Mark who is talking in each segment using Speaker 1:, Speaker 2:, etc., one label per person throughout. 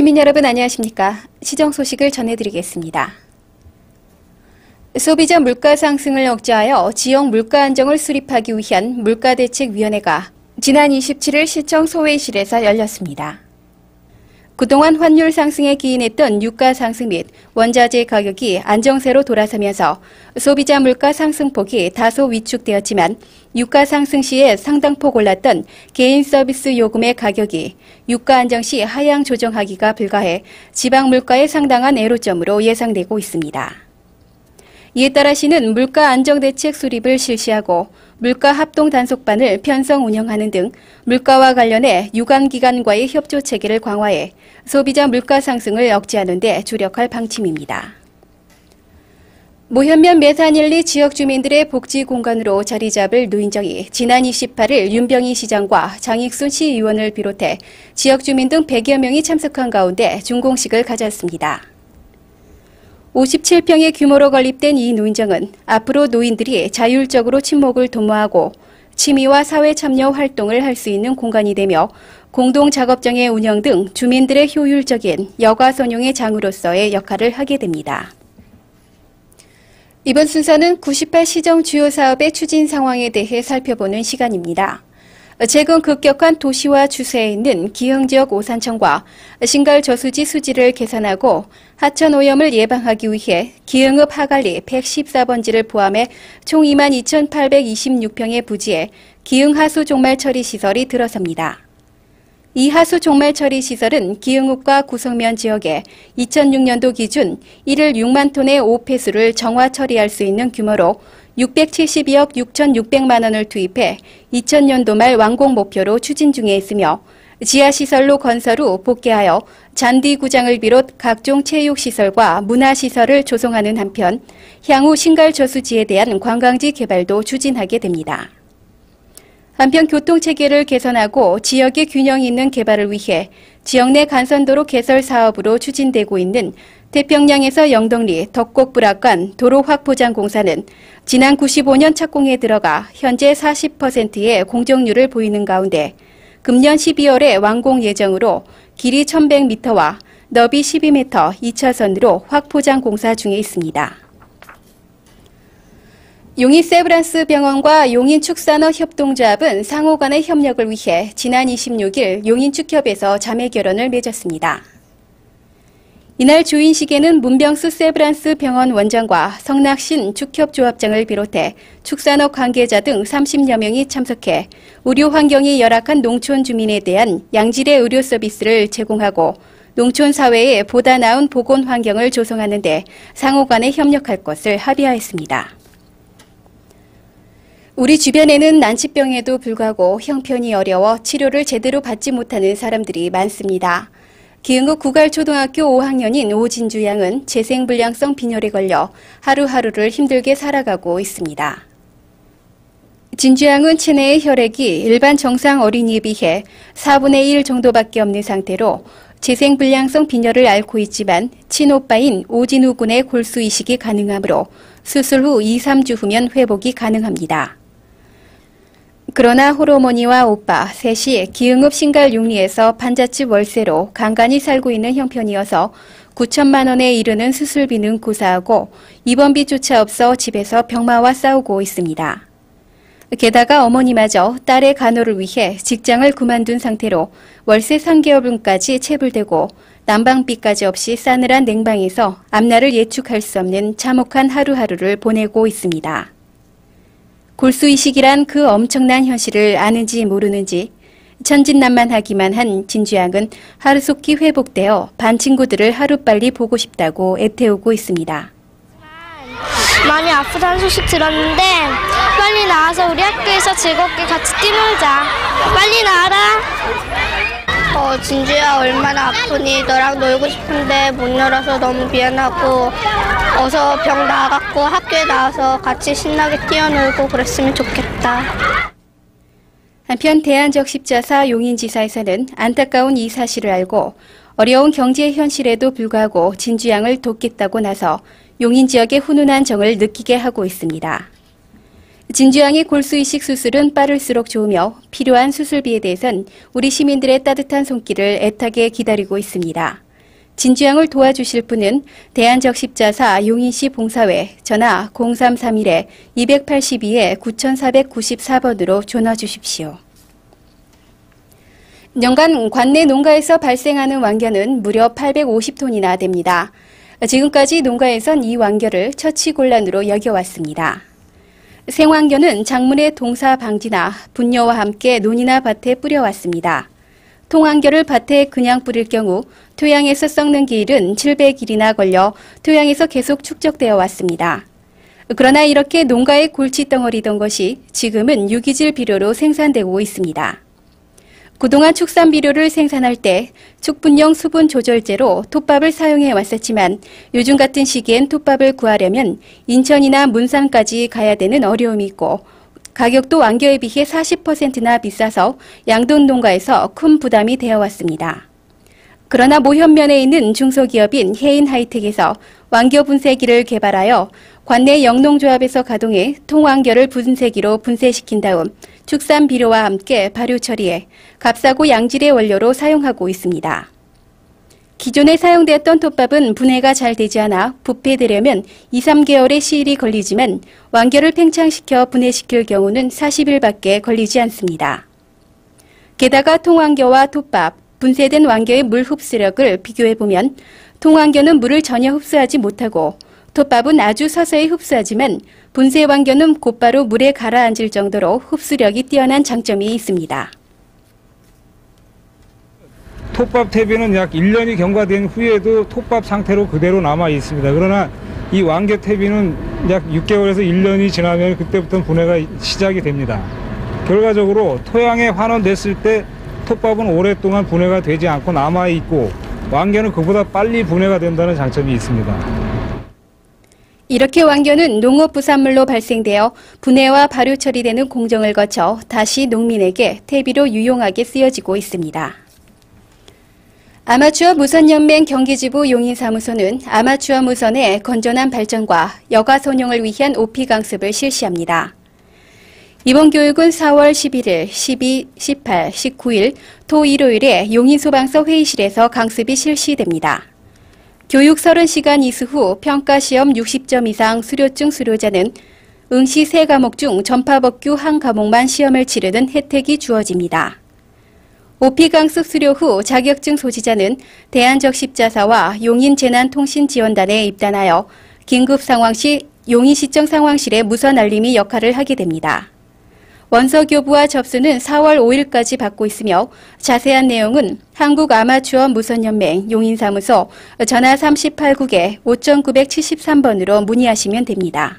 Speaker 1: 시민 여러분 안녕하십니까? 시정 소식을 전해드리겠습니다. 소비자 물가 상승을 억제하여 지역 물가 안정을 수립하기 위한 물가대책위원회가 지난 27일 시청 소회의실에서 열렸습니다. 그동안 환율 상승에 기인했던 유가 상승 및 원자재 가격이 안정세로 돌아서면서 소비자 물가 상승폭이 다소 위축되었지만 유가 상승 시에 상당폭 올랐던 개인 서비스 요금의 가격이 유가 안정 시 하향 조정하기가 불가해 지방 물가에 상당한 애로점으로 예상되고 있습니다. 이에 따라 시는 물가 안정대책 수립을 실시하고 물가 합동 단속반을 편성 운영하는 등 물가와 관련해 유관기관과의 협조 체계를 강화해 소비자 물가 상승을 억제하는 데 주력할 방침입니다. 모현면 매산일리 지역 주민들의 복지 공간으로 자리 잡을 노인정이 지난 28일 윤병희 시장과 장익순 시의원을 비롯해 지역 주민 등 100여 명이 참석한 가운데 준공식을 가졌습니다. 57평의 규모로 건립된 이 노인정은 앞으로 노인들이 자율적으로 친목을 도모하고 취미와 사회 참여 활동을 할 수 있는 공간이 되며 공동작업장의 운영 등 주민들의 효율적인 여가 선용의 장으로서의 역할을 하게 됩니다. 이번 순서는 98 시정 주요 사업의 추진 상황에 대해 살펴보는 시간입니다. 최근 급격한 도시화 추세에 있는 기흥지역 오산청과 신갈 저수지 수지를 개선하고 하천 오염을 예방하기 위해 기흥읍 하갈리 114번지를 포함해 총 22,826평의 부지에 기흥 하수 종말 처리 시설이 들어섭니다. 이 하수 종말 처리 시설은 기흥읍과 구성면 지역에 2006년도 기준 1일 6만 톤의 오폐수를 정화 처리할 수 있는 규모로 672억 6,600만 원을 투입해 2000년도 말 완공 목표로 추진 중에 있으며 지하시설로 건설 후 복개하여 잔디구장을 비롯 각종 체육시설과 문화시설을 조성하는 한편 향후 신갈 저수지에 대한 관광지 개발도 추진하게 됩니다. 한편 교통체계를 개선하고 지역의 균형 있는 개발을 위해 지역 내 간선도로 개설 사업으로 추진되고 있는 태평양에서 영덕리 덕곡불악간 도로 확포장 공사는 지난 95년 착공에 들어가 현재 40%의 공정률을 보이는 가운데 금년 12월에 완공 예정으로 길이 1,100m와 너비 12m 2차선으로 확포장 공사 중에 있습니다. 용인 세브란스 병원과 용인축산업협동조합은 상호 간의 협력을 위해 지난 26일 용인축협에서 자매 결연을 맺었습니다. 이날 주인식에는 문병수 세브란스 병원 원장과 성낙신 축협조합장을 비롯해 축산업 관계자 등 30여 명이 참석해 의료 환경이 열악한 농촌 주민에 대한 양질의 의료 서비스를 제공하고 농촌 사회에 보다 나은 보건 환경을 조성하는 데 상호 간에 협력할 것을 합의하였습니다. 우리 주변에는 난치병에도 불구하고 형편이 어려워 치료를 제대로 받지 못하는 사람들이 많습니다. 기흥읍 구갈초등학교 5학년인 오진주 양은 재생불량성 빈혈에 걸려 하루하루를 힘들게 살아가고 있습니다. 진주 양은 체내의 혈액이 일반 정상 어린이에 비해 4분의 1 정도밖에 없는 상태로 재생불량성 빈혈을 앓고 있지만 친오빠인 오진우 군의 골수 이식이 가능하므로 수술 후 2-3주 후면 회복이 가능합니다. 그러나 홀어머니와 오빠 셋이 기흥읍 신갈 용리에서 판잣집 월세로 간간히 살고 있는 형편이어서 9천만 원에 이르는 수술비는 고사하고 입원비조차 없어 집에서 병마와 싸우고 있습니다. 게다가 어머니마저 딸의 간호를 위해 직장을 그만둔 상태로 월세 3개월분까지 체불되고 난방비까지 없이 싸늘한 냉방에서 앞날을 예측할 수 없는 참혹한 하루하루를 보내고 있습니다. 골수이식이란 그 엄청난 현실을 아는지 모르는지 천진난만하기만 한 진주양은 하루속히 회복되어 반 친구들을 하루빨리 보고 싶다고 애태우고 있습니다.
Speaker 2: 많이 아프다는 소식 들었는데 빨리 나와서 우리 학교에서 즐겁게 같이 뛰놀자. 빨리 나와라. 진주야 얼마나 아프니? 너랑 놀고 싶은데 못 놀아서 너무 미안하고 어서 병 나아갖고 학교에 나와서 같이 신나게 뛰어놀고 그랬으면 좋겠다.
Speaker 1: 한편 대한적십자사 용인지사에서는 안타까운 이 사실을 알고 어려운 경제 현실에도 불구하고 진주양을 돕겠다고 나서 용인 지역의 훈훈한 정을 느끼게 하고 있습니다. 진주양의 골수이식 수술은 빠를수록 좋으며 필요한 수술비에 대해선 우리 시민들의 따뜻한 손길을 애타게 기다리고 있습니다. 진주양을 도와주실 분은 대한적십자사 용인시 봉사회 전화 0331-282-9494번으로 전화 주십시오. 연간 관내 농가에서 발생하는 왕겨는 무려 850톤이나 됩니다. 지금까지 농가에선 이 왕겨를 처치곤란으로 여겨왔습니다. 생왕겨는 작물의 동사 방지나 분뇨와 함께 논이나 밭에 뿌려왔습니다. 통왕겨를 밭에 그냥 뿌릴 경우 토양에서 썩는 기일은 700일이나 걸려 토양에서 계속 축적되어 왔습니다. 그러나 이렇게 농가의 골칫덩어리던 것이 지금은 유기질 비료로 생산되고 있습니다. 그동안 축산 비료를 생산할 때 축분용 수분 조절제로 톱밥을 사용해 왔었지만 요즘 같은 시기엔 톱밥을 구하려면 인천이나 문산까지 가야 되는 어려움이 있고 가격도 왕겨에 비해 40%나 비싸서 양돈 농가에서 큰 부담이 되어 왔습니다. 그러나 모현면에 있는 중소기업인 해인하이텍에서 왕겨 분쇄기를 개발하여 관내 영농조합에서 가동해 통왕겨를 분쇄기로 분쇄시킨 다음 축산 비료와 함께 발효 처리해 값싸고 양질의 원료로 사용하고 있습니다. 기존에 사용되었던 톱밥은 분해가 잘 되지 않아 부패되려면 2-3개월의 시일이 걸리지만 왕겨를 팽창시켜 분해시킬 경우는 40일밖에 걸리지 않습니다. 게다가 통왕겨와 톱밥, 분쇄된 왕겨의 물 흡수력을 비교해보면 통왕겨는 물을 전혀 흡수하지 못하고 톱밥은 아주 서서히 흡수하지만 분쇄 왕겨는 곧바로 물에 가라앉을 정도로 흡수력이 뛰어난 장점이 있습니다.
Speaker 3: 톱밥 퇴비는 약 1년이 경과된 후에도 톱밥 상태로 그대로 남아 있습니다. 그러나 이 왕겨 퇴비는 약 6개월에서 1년이 지나면 그때부터 분해가 시작이 됩니다. 결과적으로 토양에 환원됐을 때 톱밥은 오랫동안 분해가 되지 않고 남아 있고 왕겨는 그보다 빨리 분해가 된다는 장점이 있습니다.
Speaker 1: 이렇게 왕겨는 농업부산물로 발생되어 분해와 발효 처리되는 공정을 거쳐 다시 농민에게 퇴비로 유용하게 쓰여지고 있습니다. 아마추어 무선연맹 경기지부 용인사무소는 아마추어 무선의 건전한 발전과 여가 선용을 위한 OP 강습을 실시합니다. 이번 교육은 4월 11일, 12, 18, 19일 토 일요일에 용인소방서 회의실에서 강습이 실시됩니다. 교육 30시간 이수 후 평가시험 60점 이상 수료증 수료자는 응시 3과목 중 전파법규 1과목만 시험을 치르는 혜택이 주어집니다. OP 강습 수료 후 자격증 소지자는 대한적십자사와 용인재난통신지원단에 입단하여 긴급 상황 시 용인시청 상황실의 무선 알림이 역할을 하게 됩니다. 원서 교부와 접수는 4월 5일까지 받고 있으며 자세한 내용은 한국아마추어 무선연맹 용인사무소 전화 38국에 5973번으로 문의하시면 됩니다.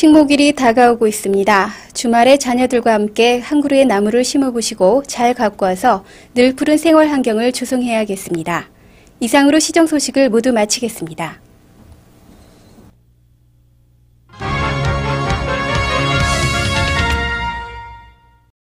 Speaker 1: 식목일이 다가오고 있습니다. 주말에 자녀들과 함께 한 그루의 나무를 심어보시고 잘 갖고 와서 늘 푸른 생활 환경을 조성해야겠습니다. 이상으로 시정 소식을 모두 마치겠습니다.